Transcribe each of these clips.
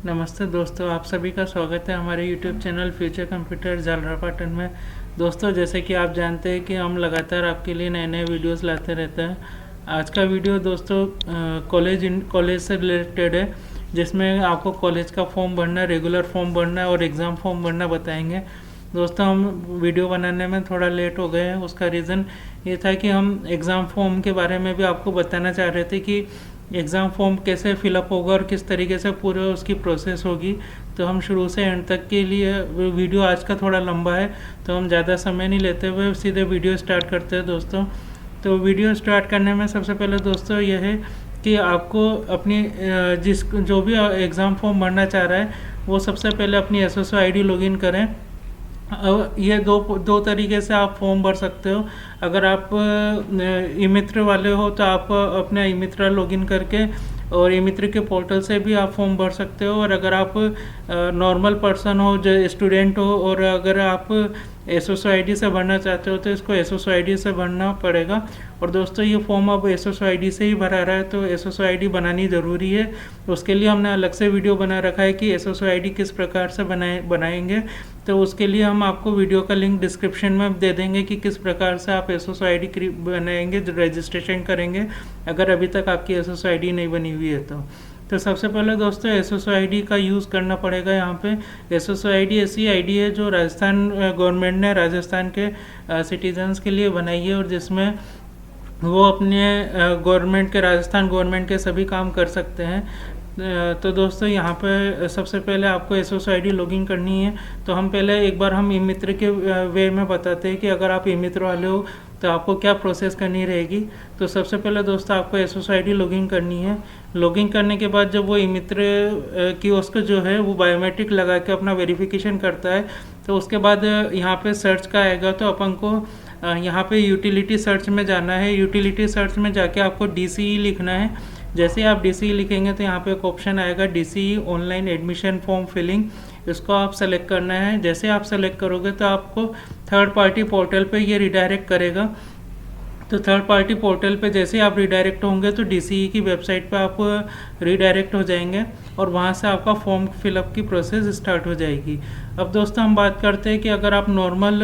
नमस्ते दोस्तों, आप सभी का स्वागत है हमारे YouTube channel future computer Jhalrapatan में। दोस्तों, जैसे कि आप जानते हैं कि हम लगातार आपके लिए नए नए वीडियोस लाते रहते हैं। आज का वीडियो दोस्तों कॉलेज से रिलेटेड है, जिसमें आपको कॉलेज का फॉर्म भरना, रेगुलर फॉर्म भरना और एग्ज़ाम फॉर्म भरना बताएंगे। दोस्तों, हम वीडियो बनाने में थोड़ा लेट हो गए हैं। उसका रीज़न ये था कि हम एग्ज़ाम फॉर्म के बारे में भी आपको बताना चाह रहे थे कि एग्ज़ाम फॉर्म कैसे फिलअप होगा और किस तरीके से पूरे उसकी प्रोसेस होगी। तो हम शुरू से एंड तक के लिए वीडियो आज का थोड़ा लंबा है, तो हम ज़्यादा समय नहीं लेते हुए सीधे वीडियो स्टार्ट करते हैं दोस्तों। तो वीडियो स्टार्ट करने में सबसे पहले दोस्तों यह है कि आपको अपनी जो भी एग्ज़ाम फॉर्म भरना चाह रहा है वो सबसे पहले अपनी SSO ID लॉगिन करें। ये दो तरीके से आप फॉर्म भर सकते हो। अगर आप ई मित्र वाले हो तो आप अपना ई मित्र लॉगिन करके और ई मित्र के पोर्टल से भी आप फॉर्म भर सकते हो। और अगर आप नॉर्मल पर्सन हो, जो स्टूडेंट हो, और अगर आप SSO ID से भरना चाहते हो तो इसको SSO ID से भरना पड़ेगा। और दोस्तों, ये फॉर्म अब SSO ID से ही भरा रहा है, तो SSO ID बनानी ज़रूरी है। उसके लिए हमने अलग से वीडियो बना रखा है कि SSO ID किस प्रकार से बनाएंगे। तो उसके लिए हम आपको वीडियो का लिंक डिस्क्रिप्शन में दे देंगे कि किस प्रकार से आप SSO ID बनाएंगे, रजिस्ट्रेशन करेंगे, अगर अभी तक आपकी SSO ID नहीं बनी हुई है तो सबसे पहले दोस्तों SSO ID का यूज़ करना पड़ेगा। यहाँ पे SSO ID ऐसी ID है जो राजस्थान गवर्नमेंट ने राजस्थान के सिटीजन्स के लिए बनाई है, और जिसमें वो अपने राजस्थान गवर्नमेंट के सभी काम कर सकते हैं। तो दोस्तों, यहाँ पे सबसे पहले आपको SSO ID लॉगिन करनी है। तो हम पहले एक बार हम ई मित्र के वे में बताते हैं कि अगर आप ई मित्र वाले हो तो आपको क्या प्रोसेस करनी रहेगी। तो सबसे पहले दोस्तों आपको SSO ID लॉगिन करनी है। लॉगिन करने के बाद जब वो ई मित्र कियोस्क जो है वो बायोमेट्रिक लगा के अपना वेरिफिकेशन करता है, तो उसके बाद यहाँ पे सर्च का आएगा। तो अपन को यहाँ पे यूटिलिटी सर्च में जाना है। यूटिलिटी सर्च में जाके आपको DCE लिखना है। जैसे आप DCE लिखेंगे तो यहाँ पे एक ऑप्शन आएगा DCE online admission form filling, इसको आप सेलेक्ट करना है। जैसे आप सेलेक्ट करोगे तो आपको थर्ड पार्टी पोर्टल पे ये रिडायरेक्ट करेगा। तो थर्ड पार्टी पोर्टल पे जैसे आप रिडायरेक्ट होंगे तो DCE की वेबसाइट पे आप रिडायरेक्ट हो जाएंगे और वहाँ से आपका फॉर्म फिलअप की प्रोसेस स्टार्ट हो जाएगी। अब दोस्तों हम बात करते हैं कि अगर आप नॉर्मल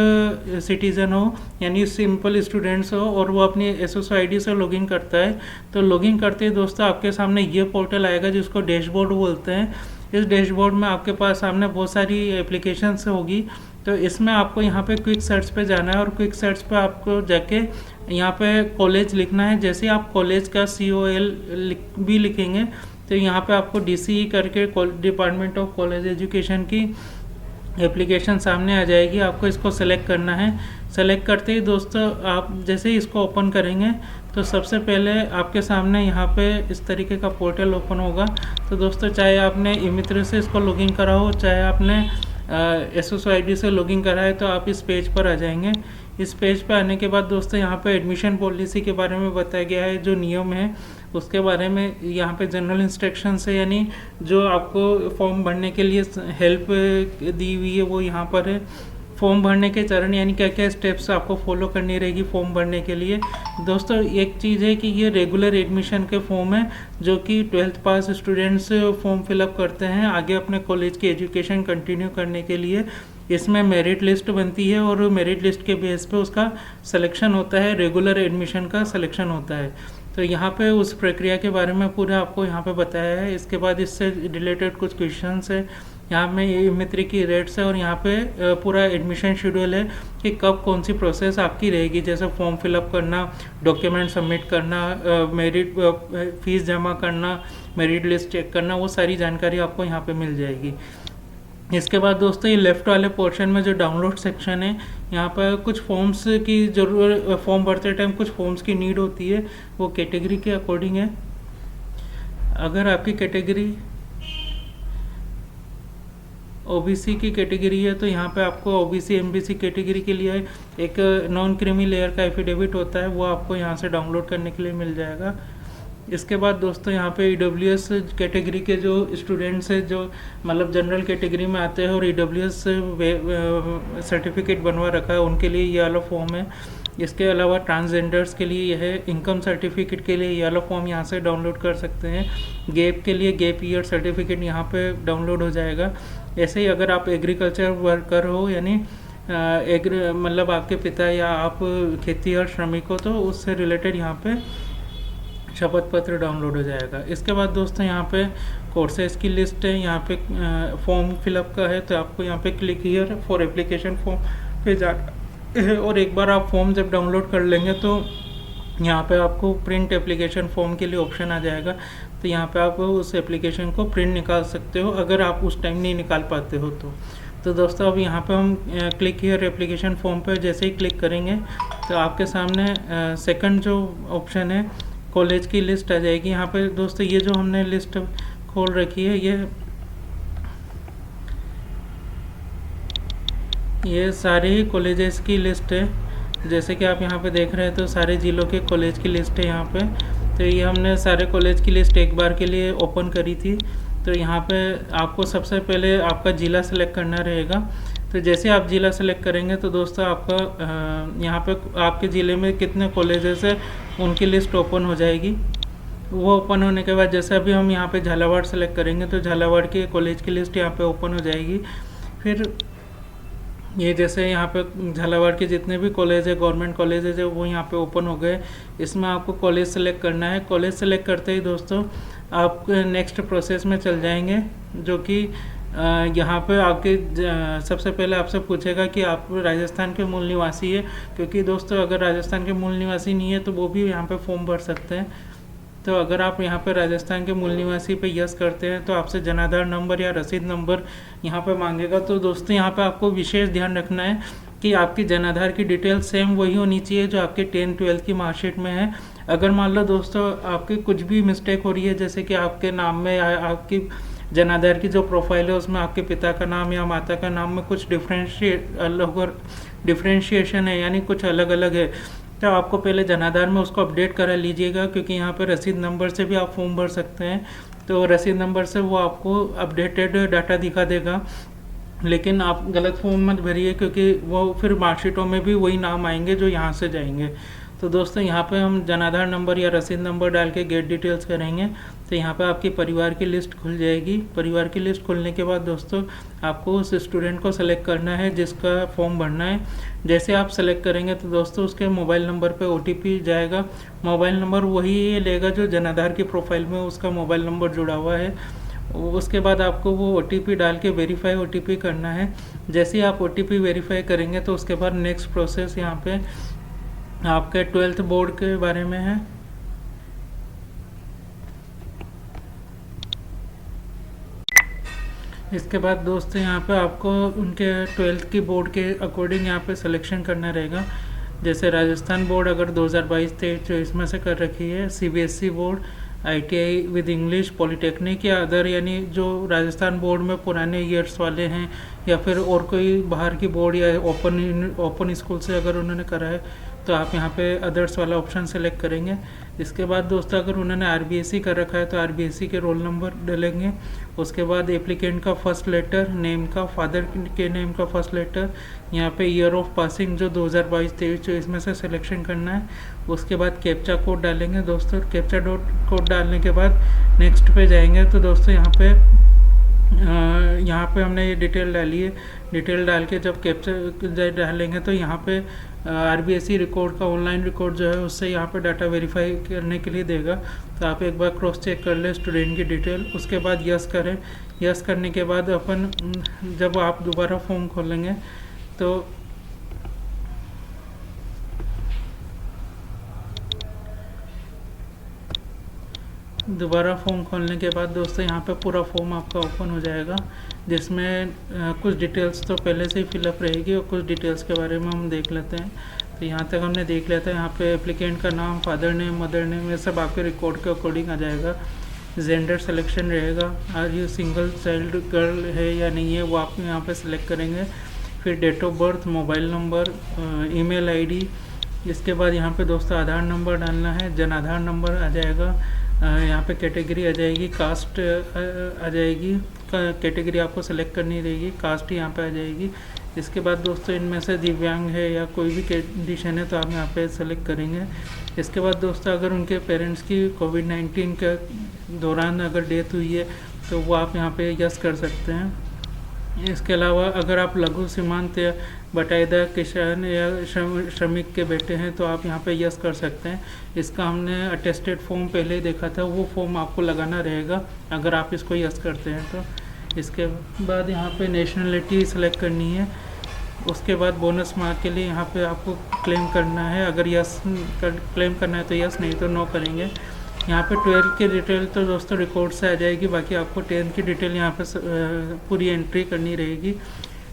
सिटीज़न हो, यानी सिंपल स्टूडेंट्स हो, और वो अपनी SSO ID से लॉगिन करता है, तो लॉगिन करते ही दोस्तों आपके सामने ये पोर्टल आएगा जिसको डैशबोर्ड बोलते हैं। इस डैशबोर्ड में आपके पास सामने बहुत सारी एप्लीकेशंस होगी। तो इसमें आपको यहाँ पे क्विक सर्च पे जाना है, और क्विक सर्च पे आपको जाके यहाँ पे कॉलेज लिखना है। जैसे आप कॉलेज का COL भी लिखेंगे तो यहाँ पे आपको DCE करके डिपार्टमेंट ऑफ कॉलेज एजुकेशन की एप्लीकेशन सामने आ जाएगी। आपको इसको सेलेक्ट करना है। सेलेक्ट करते ही दोस्तों आप जैसे ही इसको ओपन करेंगे तो सबसे पहले आपके सामने यहाँ पे इस तरीके का पोर्टल ओपन होगा। तो दोस्तों, चाहे आपने ई मित्र से इसको लॉगिन करा हो, चाहे आपने SSO ID से लॉगिन करा है, तो आप इस पेज पर आ जाएंगे। इस पेज पर आने के बाद दोस्तों यहाँ पे एडमिशन पॉलिसी के बारे में बताया गया है, जो नियम है उसके बारे में। यहाँ पे जनरल इंस्ट्रक्शंस है, यानी जो आपको फॉर्म भरने के लिए हेल्प दी हुई है वो यहाँ पर है। फॉर्म भरने के चरण, यानी क्या क्या स्टेप्स आपको फॉलो करनी रहेगी फॉर्म भरने के लिए। दोस्तों, एक चीज़ है कि ये रेगुलर एडमिशन के फॉर्म है, जो कि 12th पास स्टूडेंट्स फॉर्म फिलअप करते हैं आगे अपने कॉलेज की एजुकेशन कंटिन्यू करने के लिए। इसमें मेरिट लिस्ट बनती है और मेरिट लिस्ट के बेस पे उसका सिलेक्शन होता है, रेगुलर एडमिशन का सिलेक्शन होता है। तो यहाँ पे उस प्रक्रिया के बारे में पूरा आपको यहाँ पे बताया है। इसके बाद इससे रिलेटेड कुछ क्वेश्चंस है, यहाँ में ये मित्र की रेट्स है, और यहाँ पे पूरा एडमिशन शेड्यूल है कि कब कौन सी प्रोसेस आपकी रहेगी, जैसे फॉर्म फिलअप करना, डॉक्यूमेंट सबमिट करना, मेरिट फीस जमा करना, मेरिट लिस्ट चेक करना, वो सारी जानकारी आपको यहाँ पे मिल जाएगी। इसके बाद दोस्तों ये लेफ़्ट वाले पोर्शन में जो डाउनलोड सेक्शन है, यहाँ पर कुछ फॉर्म्स की ज़रूरत, फॉर्म भरते टाइम कुछ फॉर्म्स की नीड होती है, वो कैटेगरी के अकॉर्डिंग है। अगर आपकी कैटेगरी OBC की कैटेगरी है तो यहाँ पे आपको OBC MBC कैटेगरी के लिए एक नॉन क्रीमी लेयर का एफिडेविट होता है, वो आपको यहाँ से डाउनलोड करने के लिए मिल जाएगा। इसके बाद दोस्तों यहाँ पे EWS कैटेगरी के जो स्टूडेंट्स हैं, जो मतलब जनरल कैटेगरी में आते हैं और EWS सर्टिफिकेट बनवा रखा है, उनके लिए ये वाला फॉर्म है। इसके अलावा ट्रांसजेंडर्स के लिए यह इनकम सर्टिफिकेट के लिए येलो फॉर्म यहाँ से डाउनलोड कर सकते हैं। गैप के लिए गैप ईयर सर्टिफिकेट यहाँ पे डाउनलोड हो जाएगा। ऐसे ही अगर आप एग्रीकल्चर वर्कर हो, यानी मतलब आपके पिता या आप खेती और श्रमिक हो, तो उससे रिलेटेड यहाँ पे शपथ पत्र डाउनलोड हो जाएगा। इसके बाद दोस्तों यहाँ पे कोर्सेज की लिस्ट है, यहाँ पे फॉर्म फिलअप का है, तो आपको यहाँ पे click here for application form पे जाना है। और एक बार आप फॉर्म जब डाउनलोड कर लेंगे तो यहाँ पे आपको प्रिंट एप्लीकेशन फॉर्म के लिए ऑप्शन आ जाएगा। तो यहाँ पे आप उस एप्लीकेशन को प्रिंट निकाल सकते हो अगर आप उस टाइम नहीं निकाल पाते हो तो दोस्तों अब यहाँ पे हम क्लिक हियर एप्लीकेशन फॉर्म पे जैसे ही क्लिक करेंगे तो आपके सामने सेकंड जो ऑप्शन है कॉलेज की लिस्ट आ जाएगी। यहाँ पे दोस्तों ये जो हमने लिस्ट खोल रखी है ये सारे ही कॉलेजेस की लिस्ट है। जैसे कि आप यहाँ पे देख रहे हैं तो सारे जिलों के कॉलेज की लिस्ट है यहाँ पे। तो ये हमने सारे कॉलेज की लिस्ट एक बार के लिए ओपन करी थी। तो यहाँ पे आपको सबसे पहले आपका ज़िला सेलेक्ट करना रहेगा। तो जैसे आप ज़िला सेलेक्ट करेंगे तो दोस्तों आपका यहाँ पे आपके ज़िले में कितने कॉलेजेस है उनकी लिस्ट ओपन हो जाएगी। वो ओपन होने के बाद जैसे अभी हम यहाँ पे झालावाड़ सेलेक्ट करेंगे तो झालावाड़ के कॉलेज की लिस्ट यहाँ पे ओपन हो जाएगी। फिर ये जैसे यहाँ पे झालावाड़ के जितने भी कॉलेज है, गवर्नमेंट कॉलेजेज है, वो यहाँ पे ओपन हो गए। इसमें आपको कॉलेज सेलेक्ट करना है। कॉलेज सेलेक्ट करते ही दोस्तों आप नेक्स्ट प्रोसेस में चल जाएंगे, जो कि यहाँ पे आपके सबसे पहले आपसे पूछेगा कि आप राजस्थान के मूल निवासी है, क्योंकि दोस्तों अगर राजस्थान के मूल निवासी नहीं है तो वो भी यहाँ पे फॉर्म भर सकते हैं। तो अगर आप यहाँ पे राजस्थान के मूल निवासी पे यस करते हैं तो आपसे जनाधार नंबर या रसीद नंबर यहाँ पे मांगेगा। तो दोस्तों यहाँ पे आपको विशेष ध्यान रखना है कि आपकी जनाधार की डिटेल सेम वही होनी चाहिए जो आपके 10-12 की मार्कशीट में है। अगर मान लो दोस्तों आपकी कुछ भी मिस्टेक हो रही है, जैसे कि आपके नाम में या आपकी जनाधार की जो प्रोफाइल है उसमें आपके पिता का नाम या माता का नाम में कुछ डिफ्रेंशिएशन है, यानी कुछ अलग अलग है, तो आपको पहले जनाधार में उसको अपडेट करा लीजिएगा, क्योंकि यहाँ पर रसीद नंबर से भी आप फॉर्म भर सकते हैं। तो रसीद नंबर से वो आपको अपडेटेड डाटा दिखा देगा, लेकिन आप गलत फॉर्म मत भरिए, क्योंकि वो फिर मार्कशीटों में भी वही नाम आएंगे जो यहाँ से जाएंगे। तो दोस्तों यहाँ पे हम जनाधार नंबर या रसीद नंबर डाल के गेट डिटेल्स करेंगे तो यहाँ पे आपकी परिवार की लिस्ट खुल जाएगी। परिवार की लिस्ट खुलने के बाद दोस्तों आपको उस स्टूडेंट को सेलेक्ट करना है जिसका फॉर्म भरना है। जैसे आप सेलेक्ट करेंगे तो दोस्तों उसके मोबाइल नंबर पे OTP जाएगा। मोबाइल नंबर वही लेगा जो जनाधार की प्रोफाइल में उसका मोबाइल नंबर जुड़ा हुआ है। उसके बाद आपको वो OTP डाल के वेरीफाई OTP करना है। जैसे ही आप OTP वेरीफाई करेंगे तो उसके बाद नेक्स्ट प्रोसेस यहाँ पे आपके 12th बोर्ड के बारे में है। इसके बाद दोस्तों यहाँ पे आपको उनके 12th की बोर्ड के अकॉर्डिंग यहाँ पे सिलेक्शन करना रहेगा। जैसे राजस्थान बोर्ड अगर 2022-23-24 में से कर रखी है, CBSE board, ITI with English, polytechnic या अदर, यानी जो राजस्थान बोर्ड में पुराने ईयर्स वाले हैं या फिर और कोई बाहर की बोर्ड या ओपन स्कूल से अगर उन्होंने करा है तो आप यहाँ पे अदर्स वाला ऑप्शन सेलेक्ट करेंगे। इसके बाद दोस्तों अगर उन्होंने RBSE कर रखा है तो RBSE के रोल नंबर डालेंगे। उसके बाद एप्लीकेंट का फर्स्ट लेटर, नेम का, फादर के नेम का फर्स्ट लेटर, यहाँ पे ईयर ऑफ पासिंग जो 2022-23-24 में से सिलेक्शन करना है। उसके बाद कैप्चा कोड डालेंगे दोस्तों। कैप्चा कोड डालने के बाद नेक्स्ट पे जाएंगे तो दोस्तों यहाँ पे हमने ये डिटेल डाली है। डिटेल डाल के जब कैप्चा डालेंगे तो यहाँ पे RBSE रिकॉर्ड का ऑनलाइन रिकॉर्ड जो है उससे यहाँ पे डाटा वेरीफाई करने के लिए देगा। तो आप एक बार क्रॉस चेक कर ले स्टूडेंट की डिटेल, उसके बाद यस करें। यस करने के बाद अपन जब आप दोबारा फॉर्म खोलेंगे तो दोबारा फॉर्म खोलने के बाद दोस्तों यहाँ पे पूरा फॉर्म आपका ओपन हो जाएगा, जिसमें कुछ डिटेल्स तो पहले से ही फिलअप रहेगी और कुछ डिटेल्स के बारे में हम देख लेते हैं। तो यहाँ तक हमने देख लिया था। यहाँ पे एप्लीकेंट का नाम, फादर नेम, मदर नेम, ये सब आपके रिकॉर्ड के अकॉर्डिंग आ जाएगा। जेंडर सिलेक्शन रहेगा, are you single child girl है या नहीं है वो आप यहाँ पे सिलेक्ट करेंगे। फिर date of birth, mobile number, email ID। इसके बाद यहाँ पे दोस्तों आधार नंबर डालना है, जनाधार नंबर आ जाएगा। यहाँ पे कैटेगरी आ जाएगी, कास्ट आ जाएगी, कैटेगरी आपको सेलेक्ट करनी रहेगी, कास्ट यहाँ पे आ जाएगी। इसके बाद दोस्तों इनमें से दिव्यांग है या कोई भी कंडीशन है तो आप यहाँ पे सेलेक्ट करेंगे। इसके बाद दोस्तों अगर उनके पेरेंट्स की कोविड-19 के दौरान अगर डेथ हुई है तो वो आप यहाँ पे यस कर सकते हैं। इसके अलावा अगर आप लघु सीमांत या बटाईदार किसान या श्रमिक के बेटे हैं तो आप यहाँ पे यस कर सकते हैं। इसका हमने अटेस्टेड फॉर्म पहले ही देखा था, वो फॉर्म आपको लगाना रहेगा अगर आप इसको यस करते हैं तो। इसके बाद यहाँ पे नेशनलिटी सेलेक्ट करनी है। उसके बाद बोनस मार्क के लिए यहाँ पे आपको क्लेम करना है, अगर यस क्लेम करना है तो यस, नहीं तो नो करेंगे। यहाँ पे 12 की डिटेल तो दोस्तों रिकॉर्ड से आ जाएगी, बाकी आपको 10 की डिटेल यहाँ पे पूरी एंट्री करनी रहेगी।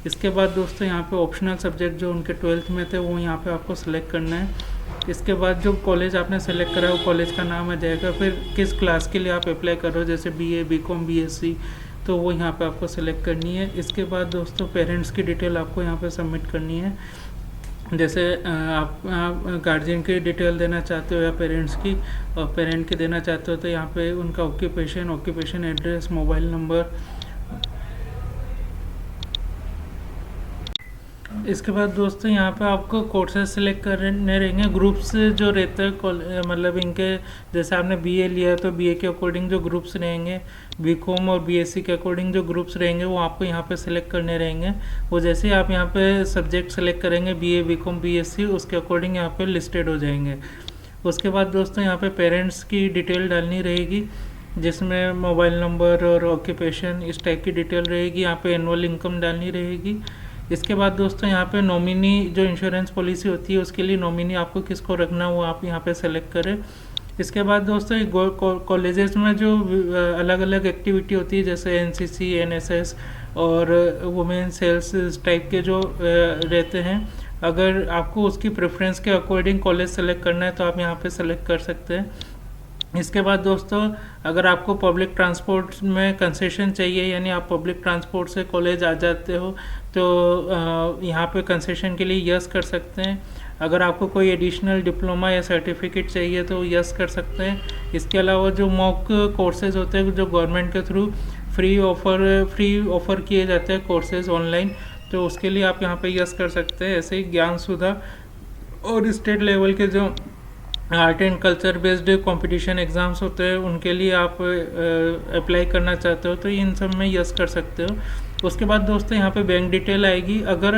इसके बाद दोस्तों यहाँ पे ऑप्शनल सब्जेक्ट जो उनके 12th में थे वो यहाँ पे आपको सेलेक्ट करना है। इसके बाद जो कॉलेज आपने सेलेक्ट करा है वो कॉलेज का नाम आ जाएगा। फिर किस क्लास के लिए आप अप्लाई करो, जैसे BA, BCom, BSc, तो वो यहाँ पे आपको सेलेक्ट करनी है। इसके बाद दोस्तों पेरेंट्स की डिटेल आपको यहाँ पे सबमिट करनी है। जैसे आप गार्जियन की डिटेल देना चाहते हो या पेरेंट्स की, और पेरेंट की देना चाहते हो तो यहाँ पे उनका ऑक्यूपेशन एड्रेस, मोबाइल नंबर। इसके बाद दोस्तों यहाँ पे आपको कोर्सेज सेलेक्ट करने रहेंगे। ग्रुप्स जो रहते हैं मतलब इनके, जैसे आपने BA लिया है तो BA के अकॉर्डिंग जो ग्रुप्स रहेंगे, BCom और BSc के अकॉर्डिंग जो ग्रुप्स रहेंगे वो आपको यहाँ पे सेलेक्ट करने रहेंगे। वो जैसे ही आप यहाँ पे सब्जेक्ट सेलेक्ट करेंगे BA, BCom, BSc, उसके अकॉर्डिंग यहाँ पे लिस्टेड हो जाएंगे। उसके बाद दोस्तों यहाँ पे पेरेंट्स की डिटेल डालनी रहेगी, जिसमें मोबाइल नंबर और ऑक्यूपेशन इस टाइप की डिटेल रहेगी। यहाँ पे एनुअल इनकम डालनी रहेगी। इसके बाद दोस्तों यहाँ पे नॉमिनी जो इंश्योरेंस पॉलिसी होती है उसके लिए नॉमिनी आपको किसको रखना वो आप यहाँ पे सेलेक्ट करें। इसके बाद दोस्तों कॉलेजेस में जो अलग अलग एक्टिविटी होती है, जैसे NCC, NSS और वुमेन सेल्स टाइप के जो रहते हैं, अगर आपको उसकी प्रेफरेंस के अकॉर्डिंग कॉलेज सेलेक्ट करना है तो आप यहाँ पे सेलेक्ट कर सकते हैं। इसके बाद दोस्तों अगर आपको पब्लिक ट्रांसपोर्ट में कंसेशन चाहिए, यानी आप पब्लिक ट्रांसपोर्ट से कॉलेज आ जाते हो, तो यहाँ पे कंसेशन के लिए यस कर सकते हैं। अगर आपको कोई एडिशनल डिप्लोमा या सर्टिफिकेट चाहिए तो यस कर सकते हैं। इसके अलावा जो मॉक कोर्सेज होते हैं जो गवर्नमेंट के थ्रू फ्री ऑफर किए जाते हैं कोर्सेज ऑनलाइन, तो उसके लिए आप यहाँ पे यस कर सकते हैं। ऐसे ही ज्ञान सुधा और स्टेट लेवल के जो art and culture based competition exams होते हैं उनके लिए आप अप्लाई करना चाहते हो तो इन सब में यस कर सकते हो। उसके बाद दोस्तों यहाँ पे बैंक डिटेल आएगी। अगर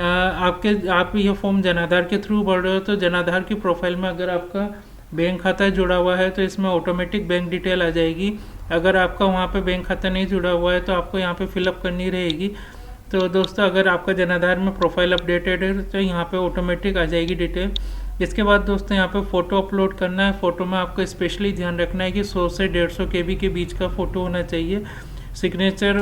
आप ये फॉर्म जनाधार के थ्रू भर रहे हो तो जनाधार की प्रोफाइल में अगर आपका बैंक खाता जुड़ा हुआ है तो इसमें ऑटोमेटिक बैंक डिटेल आ जाएगी। अगर आपका वहाँ पे बैंक खाता नहीं जुड़ा हुआ है तो आपको यहाँ पे फिलअप करनी रहेगी। तो दोस्तों अगर आपका जनाधार में प्रोफाइल अपडेटेड है तो यहाँ पे ऑटोमेटिक आ जाएगी डिटेल। इसके बाद दोस्तों यहाँ पे फ़ोटो अपलोड करना है। फ़ोटो में आपको स्पेशली ध्यान रखना है कि 100 से 150 KB के बीच का फ़ोटो होना चाहिए। सिग्नेचर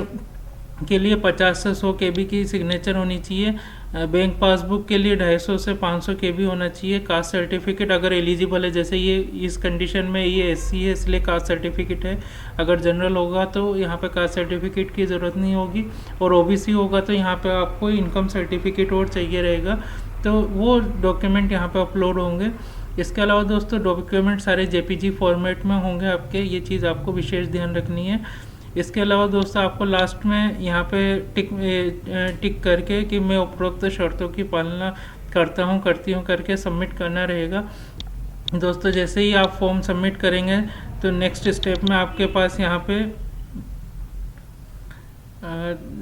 के लिए 50 से 100 KB की सिग्नेचर होनी चाहिए। बैंक पासबुक के लिए 250 से 500 KB होना चाहिए। कास्ट सर्टिफिकेट अगर एलिजिबल है, जैसे ये इस कंडीशन में ये SC है इसलिए कास्ट सर्टिफिकेट है, अगर जनरल होगा तो यहाँ पे कास्ट सर्टिफिकेट की ज़रूरत नहीं होगी, और OBC होगा तो यहाँ पे आपको इनकम सर्टिफिकेट और चाहिए रहेगा, तो वो डॉक्यूमेंट यहाँ पे अपलोड होंगे। इसके अलावा दोस्तों डॉक्यूमेंट सारे JPG फॉर्मेट में होंगे आपके, ये चीज़ आपको विशेष ध्यान रखनी है। इसके अलावा दोस्तों आपको लास्ट में यहाँ पे टिक करके कि मैं उपरोक्त शर्तों की पालना करती हूँ करके सबमिट करना रहेगा। दोस्तों जैसे ही आप फॉर्म सबमिट करेंगे तो नेक्स्ट स्टेप में आपके पास यहाँ पे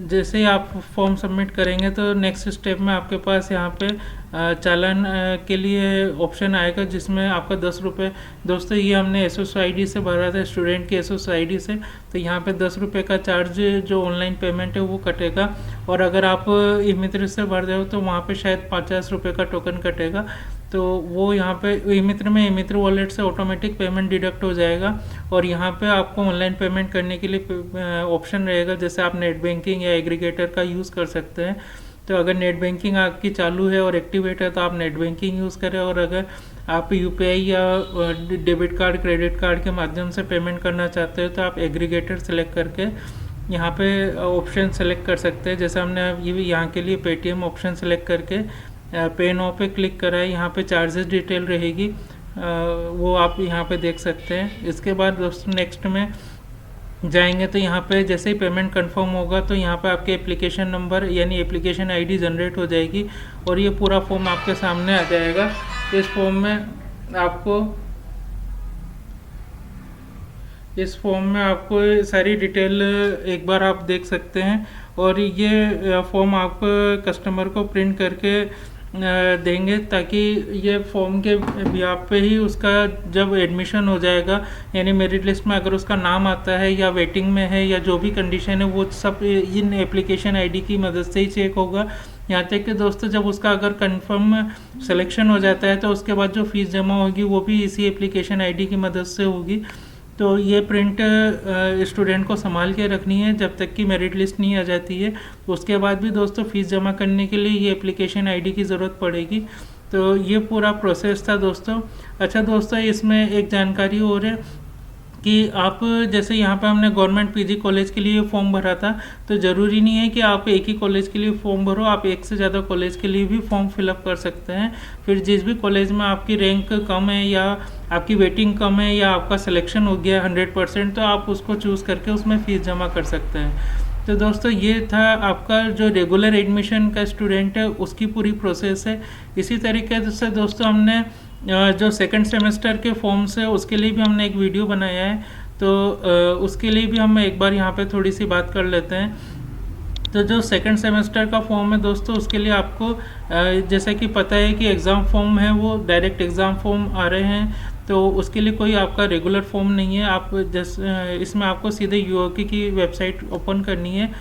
जैसे ही आप फॉर्म सबमिट करेंगे तो नेक्स्ट स्टेप में आपके पास यहाँ पे चालान के लिए ऑप्शन आएगा, जिसमें आपका 10 रुपये, दोस्तों ये हमने SSID से भरा था, स्टूडेंट की SSID से, तो यहाँ पे 10 रुपये का चार्ज जो ऑनलाइन पेमेंट है वो कटेगा। और अगर आप ई-मित्र से भर रहे हो तो वहाँ पे शायद 50 रुपये का टोकन कटेगा, तो वो यहाँ पे ई-मित्र वॉलेट से ऑटोमेटिक पेमेंट डिडक्ट हो जाएगा। और यहाँ पे आपको ऑनलाइन पेमेंट करने के लिए ऑप्शन रहेगा, जैसे आप नेट बैंकिंग या एग्रीगेटर का यूज़ कर सकते हैं। तो अगर नेट बैंकिंग आपकी चालू है और एक्टिवेट है तो आप नेट बैंकिंग यूज़ करें, और अगर आप UPI या डेबिट कार्ड, क्रेडिट कार्ड के माध्यम से पेमेंट करना चाहते हो तो आप एग्रीगेटर सेलेक्ट करके यहाँ पे ऑप्शन सेलेक्ट कर सकते हैं। जैसे हमने यहाँ के लिए पेटीएम ऑप्शन सेलेक्ट करके पे नाउ पे क्लिक करा है, यहाँ पे चार्जेस डिटेल रहेगी, वो आप यहाँ पे देख सकते हैं। इसके बाद दोस्तों नेक्स्ट में जाएंगे तो यहाँ पे जैसे ही पेमेंट कंफर्म होगा तो यहाँ पे आपके एप्लीकेशन नंबर यानी एप्लीकेशन आईडी जनरेट हो जाएगी और ये पूरा फॉर्म आपके सामने आ जाएगा। इस फॉर्म में आपको सारी डिटेल एक बार आप देख सकते हैं और ये फॉर्म आप कस्टमर को प्रिंट करके देंगे ताकि ये फॉर्म के बिहाफ पे ही उसका जब एडमिशन हो जाएगा यानी मेरिट लिस्ट में अगर उसका नाम आता है या वेटिंग में है या जो भी कंडीशन है वो सब इन एप्लीकेशन आईडी की मदद से ही चेक होगा। यहाँ तक कि दोस्तों जब उसका अगर कंफर्म सिलेक्शन हो जाता है तो उसके बाद जो फीस जमा होगी वो भी इसी एप्लीकेशन आईडी की मदद से होगी। तो ये प्रिंट स्टूडेंट को संभाल के रखनी है जब तक कि मेरिट लिस्ट नहीं आ जाती है। तो उसके बाद भी दोस्तों फ़ीस जमा करने के लिए ये एप्लीकेशन आईडी की ज़रूरत पड़ेगी। तो ये पूरा प्रोसेस था दोस्तों। अच्छा दोस्तों, इसमें एक जानकारी और है कि आप जैसे यहाँ पे हमने गवर्नमेंट पीजी कॉलेज के लिए फॉर्म भरा था, तो ज़रूरी नहीं है कि आप एक ही कॉलेज के लिए फॉर्म भरो, आप एक से ज़्यादा कॉलेज के लिए भी फॉर्म फिलअप कर सकते हैं। फिर जिस भी कॉलेज में आपकी रैंक कम है या आपकी वेटिंग कम है या आपका सिलेक्शन हो गया 100%, तो आप उसको चूज़ करके उसमें फ़ीस जमा कर सकते हैं। तो दोस्तों ये था आपका जो रेगुलर एडमिशन का स्टूडेंट है उसकी पूरी प्रोसेस है। इसी तरीके से दोस्तों हमने जो सेकंड सेमेस्टर के फॉर्म्स है उसके लिए भी हमने एक वीडियो बनाया है, तो उसके लिए भी हम एक बार यहाँ पे थोड़ी सी बात कर लेते हैं। तो जो सेकंड सेमेस्टर का फॉर्म है दोस्तों उसके लिए आपको जैसा कि पता है कि एग्ज़ाम फॉर्म है वो डायरेक्ट एग्ज़ाम फॉर्म आ रहे हैं, तो उसके लिए कोई आपका रेगुलर फॉर्म नहीं है। आप इसमें आपको सीधे यूओके की वेबसाइट ओपन करनी है।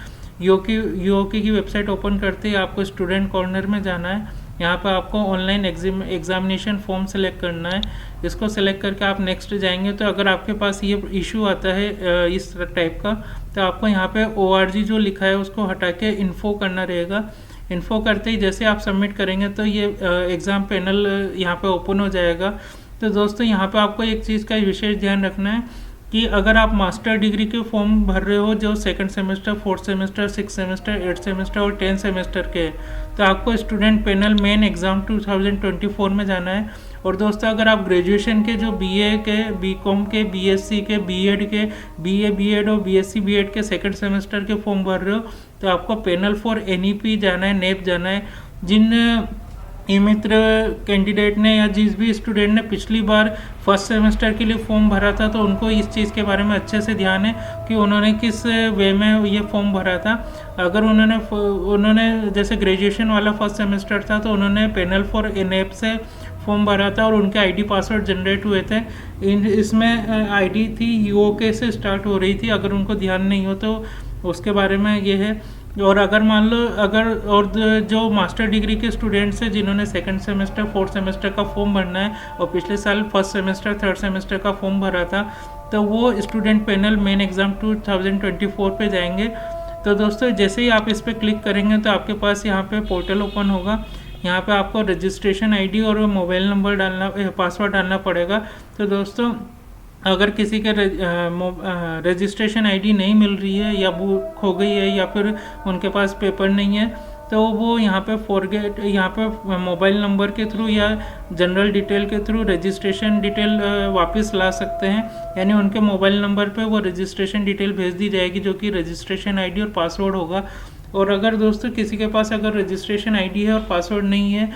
यूओके की वेबसाइट ओपन करते ही आपको स्टूडेंट कॉर्नर में जाना है। यहाँ पर आपको ऑनलाइन एग्जामिनेशन फॉर्म सेलेक्ट करना है। इसको सेलेक्ट करके आप नेक्स्ट जाएंगे तो अगर आपके पास ये इशू आता है इस टाइप का, तो आपको यहाँ पे ORG जो लिखा है उसको हटा के इन्फो करना रहेगा। इन्फो करते ही जैसे आप सबमिट करेंगे तो ये एग्ज़ाम पैनल यहाँ पे ओपन हो जाएगा। तो दोस्तों यहाँ पे आपको एक चीज़ का विशेष ध्यान रखना है कि अगर आप मास्टर डिग्री के फॉर्म भर रहे हो जो second semester, fourth semester, six semester, 8th semester और 10th सेमेस्टर के, तो आपको स्टूडेंट पैनल मेन एग्ज़ाम 2024 में जाना है। और दोस्तों अगर आप ग्रेजुएशन के जो BA के, BCom के, BSc के, B.Ed के, BA B.Ed और BSc B.Ed के सेकंड सेमेस्टर के फॉर्म भर रहे हो तो आपको पैनल फॉर NEP जाना है, नेप जाना है। जिन मित्र कैंडिडेट ने या जिस भी स्टूडेंट ने पिछली बार फर्स्ट सेमेस्टर के लिए फॉर्म भरा था तो उनको इस चीज़ के बारे में अच्छे से ध्यान है कि उन्होंने किस वे में ये फॉर्म भरा था। अगर उन्होंने जैसे ग्रेजुएशन वाला फर्स्ट सेमेस्टर था तो उन्होंने पैनल फॉर NEP से फॉर्म भरा था और उनके ID पासवर्ड जनरेट हुए थे। इसमें ID थी UOK से स्टार्ट हो रही थी, अगर उनको ध्यान नहीं हो तो उसके बारे में ये है। और अगर मान लो जो मास्टर डिग्री के स्टूडेंट्स हैं जिन्होंने सेकंड सेमेस्टर, फोर्थ सेमेस्टर का फॉर्म भरना है और पिछले साल फर्स्ट सेमेस्टर, थर्ड सेमेस्टर का फॉर्म भरा था, तो वो स्टूडेंट पैनल मेन एग्ज़ाम 2024 पे जाएंगे। तो दोस्तों जैसे ही आप इस पर क्लिक करेंगे तो आपके पास यहाँ पे पोर्टल ओपन होगा। यहाँ पे आपको रजिस्ट्रेशन ID और मोबाइल नंबर डालना, पासवर्ड डालना पड़ेगा। तो दोस्तों अगर किसी के रजिस्ट्रेशन ID नहीं मिल रही है या बुक हो गई है या फिर उनके पास पेपर नहीं है तो वो यहाँ पे मोबाइल नंबर के थ्रू या जनरल डिटेल के थ्रू रजिस्ट्रेशन डिटेल वापस ला सकते हैं। यानी उनके मोबाइल नंबर पे वो रजिस्ट्रेशन डिटेल भेज दी जाएगी जो कि रजिस्ट्रेशन ID और पासवर्ड होगा। और अगर दोस्तों किसी के पास अगर रजिस्ट्रेशन ID है और पासवर्ड नहीं है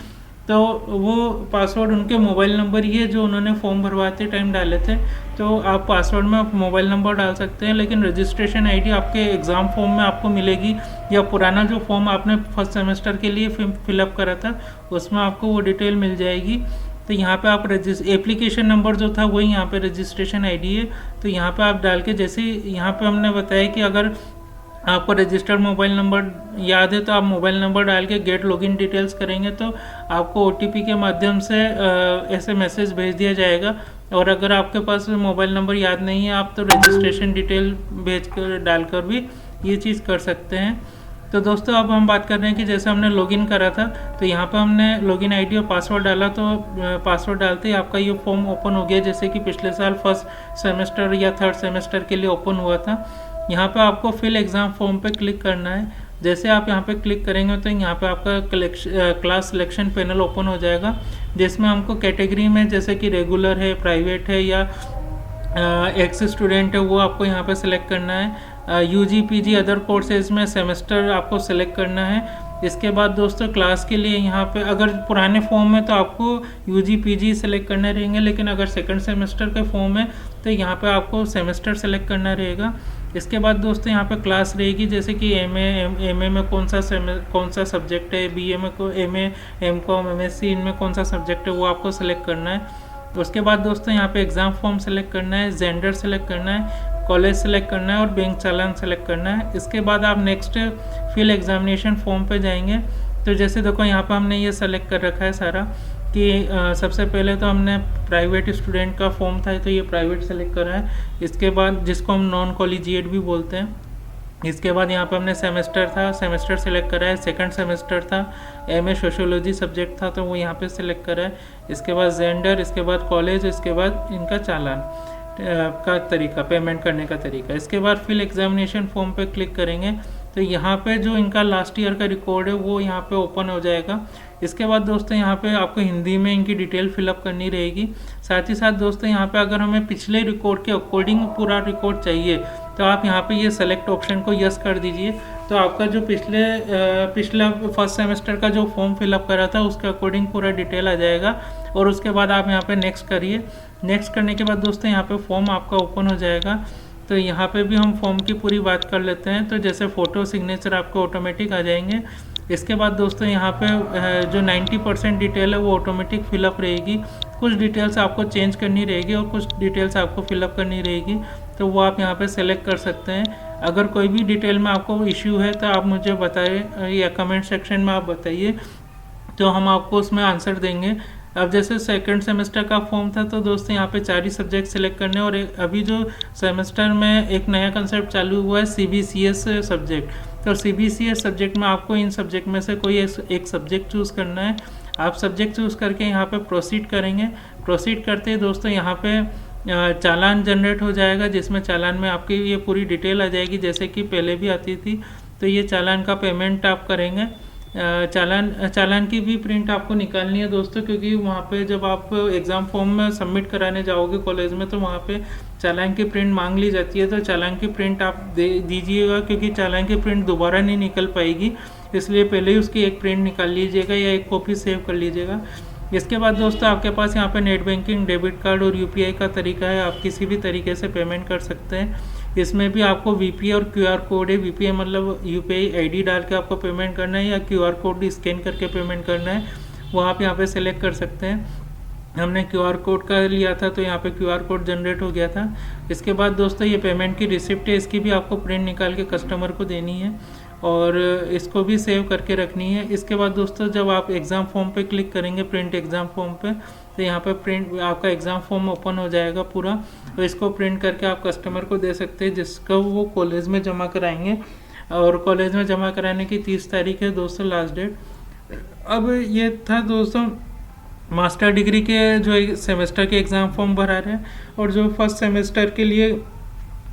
तो वो पासवर्ड उनके मोबाइल नंबर ही है जो उन्होंने फॉर्म भरवाते टाइम डाले थे, तो आप पासवर्ड में मोबाइल नंबर डाल सकते हैं। लेकिन रजिस्ट्रेशन ID आपके एग्ज़ाम फॉर्म में आपको मिलेगी या पुराना जो फॉर्म आपने फर्स्ट सेमेस्टर के लिए फिलअप करा था उसमें आपको वो डिटेल मिल जाएगी। तो यहाँ पे आप एप्लीकेशन नंबर जो था वही यहाँ पे रजिस्ट्रेशन ID है, तो यहाँ पे आप डाल के, जैसे यहाँ पे हमने बताया कि अगर आपको रजिस्टर्ड मोबाइल नंबर याद है तो आप मोबाइल नंबर डाल के गेट लॉगिन डिटेल्स करेंगे तो आपको OTP के माध्यम से ऐसे मैसेज भेज दिया जाएगा। और अगर आपके पास मोबाइल नंबर याद नहीं है आप तो रजिस्ट्रेशन डिटेल भेज कर डालकर भी ये चीज़ कर सकते हैं। तो दोस्तों अब हम बात कर रहे हैं कि जैसे हमने लॉगिन करा था तो यहाँ पर हमने लॉगिन ID और पासवर्ड डाला, तो पासवर्ड डालते ही आपका ये फॉर्म ओपन हो गया जैसे कि पिछले साल फर्स्ट सेमेस्टर या थर्ड सेमेस्टर के लिए ओपन हुआ था। यहाँ पे आपको फिल एग्ज़ाम फॉर्म पे क्लिक करना है। जैसे आप यहाँ पे क्लिक करेंगे तो यहाँ पे आपका क्लास सिलेक्शन पैनल ओपन हो जाएगा जिसमें हमको कैटेगरी में जैसे कि रेगुलर है, प्राइवेट है या एक्स स्टूडेंट है वो आपको यहाँ पे सिलेक्ट करना है। यूजी पीजी अदर कोर्सेज में सेमेस्टर आपको सिलेक्ट करना है। इसके बाद दोस्तों क्लास के लिए यहाँ पे अगर पुराने फॉर्म में तो आपको यूजी पीजी सेलेक्ट करना रहेंगे, लेकिन अगर सेकंड सेमेस्टर के फॉर्म है तो यहाँ पे आपको सेमेस्टर सेलेक्ट करना रहेगा। इसके बाद दोस्तों यहाँ पे क्लास रहेगी, जैसे कि एमए में कौन सा सब्जेक्ट है, बीए में एमए एमकॉम एमएससी इनमें कौन सा सब्जेक्ट है वो आपको सेलेक्ट करना है। उसके बाद दोस्तों यहाँ पे एग्ज़ाम फॉर्म सेलेक्ट करना है, जेंडर सेलेक्ट करना है, कॉलेज सेलेक्ट करना है और बैंक चालान सेलेक्ट करना है। इसके बाद आप नेक्स्ट फिल एग्जामिनेशन फॉर्म पे जाएंगे। तो जैसे देखो यहाँ पे हमने ये सेलेक्ट कर रखा है सारा कि सबसे पहले तो हमने प्राइवेट स्टूडेंट का फॉर्म था तो ये प्राइवेट सेलेक्ट करा है। इसके बाद जिसको हम नॉन कॉलेजिएट भी बोलते हैं, इसके बाद यहाँ पे हमने सेमेस्टर सेलेक्ट करा है। सेकंड सेमेस्टर था, एमए सोशियोलॉजी सब्जेक्ट था तो वो यहाँ पे सेलेक्ट करा है। इसके बाद जेंडर, इसके बाद कॉलेज, इसके बाद इनका चालान का तरीका, पेमेंट करने का तरीका। इसके बाद फिल एग्जामिनेशन फॉर्म पे क्लिक करेंगे तो यहाँ पे जो इनका लास्ट ईयर का रिकॉर्ड है वो यहाँ पे ओपन हो जाएगा। इसके बाद दोस्तों यहाँ पे आपको हिंदी में इनकी डिटेल फिलअप करनी रहेगी। साथ ही साथ दोस्तों यहाँ पे अगर हमें पिछले रिकॉर्ड के अकॉर्डिंग पूरा रिकॉर्ड चाहिए तो आप यहाँ पे ये सेलेक्ट ऑप्शन को यस कर दीजिए। तो आपका जो पिछला फर्स्ट सेमेस्टर का जो फॉर्म फिलअप करा था उसके अकॉर्डिंग पूरा डिटेल आ जाएगा। और उसके बाद आप यहाँ पे नेक्स्ट करिए। नेक्स्ट करने के बाद दोस्तों यहाँ पे फॉर्म आपका ओपन हो जाएगा। तो यहाँ पे भी हम फॉर्म की पूरी बात कर लेते हैं। तो जैसे फ़ोटो सिग्नेचर आपको ऑटोमेटिक आ जाएंगे। इसके बाद दोस्तों यहाँ पे जो 90% डिटेल है वो ऑटोमेटिक फिलअप रहेगी। कुछ डिटेल्स आपको चेंज करनी रहेगी और कुछ डिटेल्स आपको फिलअप करनी रहेगी, तो वो आप यहाँ पे सेलेक्ट कर सकते हैं। अगर कोई भी डिटेल में आपको इश्यू है तो आप मुझे बताएं या कमेंट सेक्शन में आप बताइए, तो हम आपको उसमें आंसर देंगे। अब जैसे सेकंड सेमेस्टर का फॉर्म था तो दोस्तों यहाँ पे 4 ही सब्जेक्ट सेलेक्ट करने, और अभी जो सेमेस्टर में एक नया कंसेप्ट चालू हुआ है CBCS सब्जेक्ट। तो CBCS सब्जेक्ट में आपको इन सब्जेक्ट में से कोई एक सब्जेक्ट चूज़ करना है। आप सब्जेक्ट चूज़ करके यहाँ पे प्रोसीड करेंगे। प्रोसीड करते ही दोस्तों यहाँ पे चालान जनरेट हो जाएगा, जिसमें चालान में आपकी ये पूरी डिटेल आ जाएगी जैसे कि पहले भी आती थी। तो ये चालान का पेमेंट आप करेंगे। चालान की भी प्रिंट आपको निकालनी है दोस्तों, क्योंकि वहाँ पे जब आप एग्ज़ाम फॉर्म में सबमिट कराने जाओगे कॉलेज में तो वहाँ पे चालान की प्रिंट मांग ली जाती है। तो चालान की प्रिंट आप दे दीजिएगा, क्योंकि चालान की प्रिंट दोबारा नहीं निकल पाएगी, इसलिए पहले ही उसकी एक प्रिंट निकाल लीजिएगा या एक कॉपी सेव कर लीजिएगा। इसके बाद दोस्तों आपके पास यहाँ पे नेट बैंकिंग, डेबिट कार्ड और UPI का तरीका है। आप किसी भी तरीके से पेमेंट कर सकते हैं। इसमें भी आपको VPI और QR कोड है। VPI मतलब UPI ID डाल के आपको पेमेंट करना है, या QR कोड स्कैन करके पेमेंट करना है, वो आप यहाँ पे सेलेक्ट कर सकते हैं। हमने QR कोड का लिया था तो यहाँ पे QR कोड जनरेट हो गया था। इसके बाद दोस्तों ये पेमेंट की रिसिप्ट है, इसकी भी आपको प्रिंट निकाल के कस्टमर को देनी है और इसको भी सेव करके रखनी है। इसके बाद दोस्तों जब आप एग्ज़ाम फॉर्म पे क्लिक करेंगे, प्रिंट एग्ज़ाम फॉर्म पे, तो यहाँ पे प्रिंट आपका एग्ज़ाम फॉर्म ओपन हो जाएगा पूरा। तो इसको प्रिंट करके आप कस्टमर को दे सकते हैं, जिसका वो कॉलेज में जमा कराएंगे। और कॉलेज में जमा कराने की 30 तारीख है दोस्तों लास्ट डेट। अब ये था दोस्तों मास्टर डिग्री के जो सेमेस्टर के एग्ज़ाम फॉर्म भरा रहे हैं, और जो फर्स्ट सेमेस्टर के लिए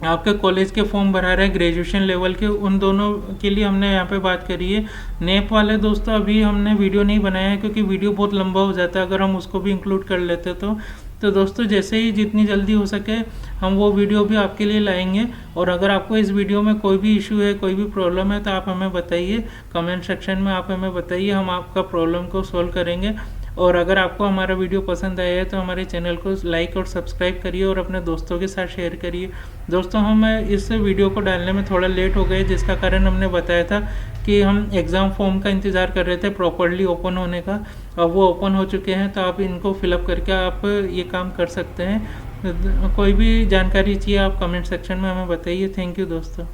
आपके कॉलेज के फॉर्म भरा रहे हैं ग्रेजुएशन लेवल के, उन दोनों के लिए हमने यहाँ पे बात करी है। नेप वाले दोस्तों अभी हमने वीडियो नहीं बनाया है, क्योंकि वीडियो बहुत लंबा हो जाता है अगर हम उसको भी इंक्लूड कर लेते तो दोस्तों जैसे ही जितनी जल्दी हो सके हम वो वीडियो भी आपके लिए लाएंगे। और अगर आपको इस वीडियो में कोई भी इशू है, कोई भी प्रॉब्लम है, तो आप हमें बताइए, कमेंट सेक्शन में आप हमें बताइए, हम आपका प्रॉब्लम को सॉल्व करेंगे। और अगर आपको हमारा वीडियो पसंद आया है तो हमारे चैनल को लाइक और सब्सक्राइब करिए और अपने दोस्तों के साथ शेयर करिए। दोस्तों हम इस वीडियो को डालने में थोड़ा लेट हो गए, जिसका कारण हमने बताया था कि हम एग्ज़ाम फॉर्म का इंतज़ार कर रहे थे प्रॉपर्ली ओपन होने का। अब वो ओपन हो चुके हैं, तो आप इनको फिलअप करके आप ये काम कर सकते हैं। कोई भी जानकारी चाहिए आप कमेंट सेक्शन में हमें बताइए। थैंक यू दोस्तों।